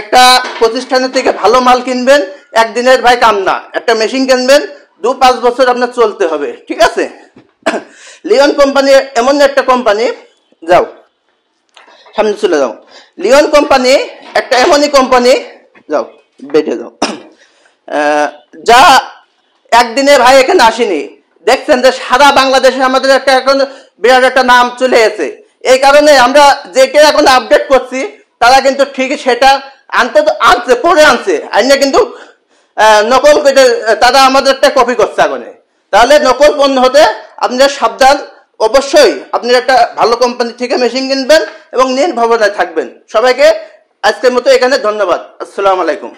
একটা প্রতিষ্ঠানের থেকে ভালো মাল কিনবেন, একদিনের ভাই কাম না। একটা মেশিন কিনবেন 2-5 বছর আপনার চলতে হবে, ঠিক আছে? লিওন কোম্পানি এমন একটা কোম্পানি, যাও সামনে চলে যাও। লিওন কোম্পানি একটা এমনই কোম্পানি, যাও বেটে যাও, যা একদিনে ভাই এখানে আসেনি। দেখছেন যে সারা বাংলাদেশে আমাদের একটা এখন বিরাট একটা নাম চলে এসেছে। এই কারণে আমরা যেটা এখন আপডেট করছি তারা কিন্তু ঠিকই সেটা আনতে তো আনছে, পরে আনছে, আইনে কিন্তু নকল করে তারা আমাদের একটা কপি করছে আগুনে। তাহলে নকল পণ্য হতে আপনারা সাবধান। অবশ্যই আপনি একটা ভালো কোম্পানি থেকে মেশিন কিনবেন এবং নির্ভরতায় থাকবেন। সবাইকে আজকের মতো এখানে ধন্যবাদ। আসসালামু আলাইকুম।